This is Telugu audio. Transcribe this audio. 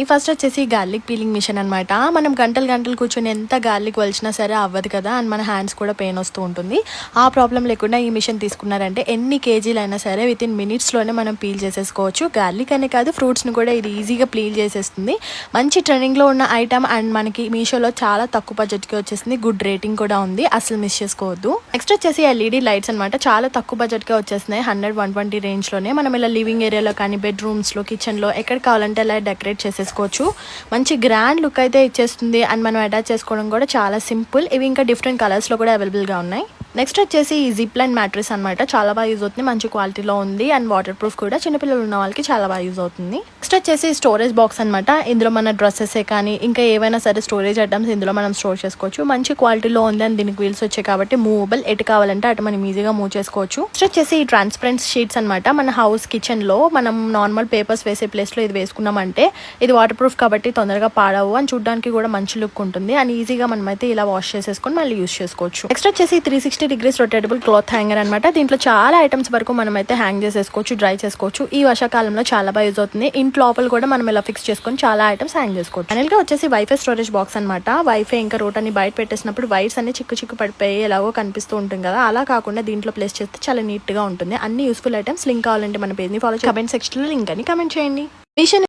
ఈ ఫస్ట్ వచ్చేసి గార్లిక్ పీలింగ్ మిషన్ అనమాట. మనం గంటలు కూర్చొని ఎంత గార్లిక్ వలిచినా సరే అవ్వదు కదా, అండ్ మన హ్యాండ్స్ కూడా పెయిన్ వస్తూ ఉంటుంది. ఆ ప్రాబ్లం లేకుండా ఈ మిషన్ తీసుకున్నారంటే ఎన్ని కేజీలైనా సరే విత్ ఇన్ మినిట్స్లోనే మనం పీల్ చేసేసుకోవచ్చు. గార్లిక్ అనే కాదు, ఫ్రూట్స్ని కూడా ఇది ఈజీగా పీల్ చేసేస్తుంది. మంచి ట్రెండింగ్లో ఉన్న ఐటమ్ అండ్ మనకి మీషోలో చాలా తక్కువ బడ్జెట్కి వచ్చేసింది. గుడ్ రేటింగ్ కూడా ఉంది, అసలు మిస్ చేసుకోవద్దు. నెక్స్ట్ వచ్చేసి ఎల్ఈడి లైట్స్ అనమాట. చాలా తక్కువ బడ్జెట్కే వచ్చేస్తున్నాయి. 100-120 రేంజ్లోనే. మనం ఇలా లివింగ్ ఏరియాలో కానీ బెడ్రూమ్స్లో, కిచెన్లో ఎక్కడ కావాలంటే అలా డెకరేట్ చేసేసుకోవచ్చు. మంచి గ్రాండ్ లుక్ అయితే ఇచ్చేస్తుంది. అండ్ మనం అటాచ్ చేసుకోవడం కూడా చాలా సింపుల్. ఇవి ఇంకా డిఫరెంట్ కలర్స్లో కూడా అవైలబుల్గా ఉన్నాయి. నెక్స్ట్ వచ్చేసి ఈ జిప్ లైన్ మ్యాట్రెస్ అనమాట. చాలా బాగా యూజ్ అవుతుంది, మంచి క్వాలిటీలో ఉంది అండ్ వాటర్ ప్రూఫ్ కూడా. చిన్నపిల్లలు ఉన్న వాళ్ళకి చాలా బాగా యూజ్ అవుతుంది. నెక్స్ట్ వచ్చేసి స్టోరేజ్ బాక్స్ అనమాట. ఇందులో మన డ్రెస్సెస్ కానీ ఇంకా ఏవైనా సరే స్టోరేజ్ ఐటమ్స్ ఇందులో మనం స్టోర్ చేసుకోవచ్చు. మంచి క్వాలిటీలో ఉంది అండ్ దీనికి వీల్స్ వచ్చాయి కాబట్టి మూవబుల్. ఎటు కావాలంటే అటు మనం ఈజీగా మూవ్ చేసుకోవచ్చు. నెక్స్ట్ వచ్చేసి ఈ ట్రాన్స్పరెంట్ షీట్స్ అనమాట. మన హౌస్ కిచెన్ లో మనం నార్మల్ పేపర్స్ వేసే ప్లేస్ లో ఇది వేసుకున్నామంటే ఇది వాటర్ ప్రూఫ్ కాబట్టి తొందరగా పాడవు అని చూడడానికి కూడా మంచి లుక్ ఉంటుంది. అండ్ ఈజీగా మనం అయితే ఇలా వాష్ చేసేసుకొని మళ్ళీ యూస్ చేసుకోవచ్చు. నెక్స్ట్ వచ్చేసి 360 degrees రొటేటబుల్ క్లాత్ హ్యాంగర్ అనమాట. దీంట్లో చాలా ఐటమ్స్ వరకు మనం అయితే హ్యాంగ్ చేసేసుకోవచ్చు, డ్రై చేసుకోవచ్చు. ఈ వర్షాకాలంలో చాలా బాగా యూజ్ అవుతుంది. ఇంట్లో లోపల కూడా మనం ఇలా ఫిక్స్ చేసుకొని చాలా ఐటమ్స్ హ్యాంగ్ చేసుకోవచ్చు. ఫైనల్ గా వచ్చేసి వైఫై స్టోరేజ్ బాక్స్ అనమాట. వైఫై ఇంకా రూట్ అని బయట పెట్టేసినప్పుడు వైర్స్ అన్ని చిక్కు పడిపోయి ఎలాగో కనిపిస్తూ ఉంటుంది కదా, అలా కాకుండా దీంట్లో ప్లేస్ చేస్తే చాలా నీట్ గా ఉంటుంది. అన్ని యూస్ఫుల్ ఐటమ్స్. లింక్ కావాలంటే మన పేజ్ ని ఫాలో చేయండి. కమెంట్ సెక్షన్ లో లింక్ అని కమెంట్ చేయండి.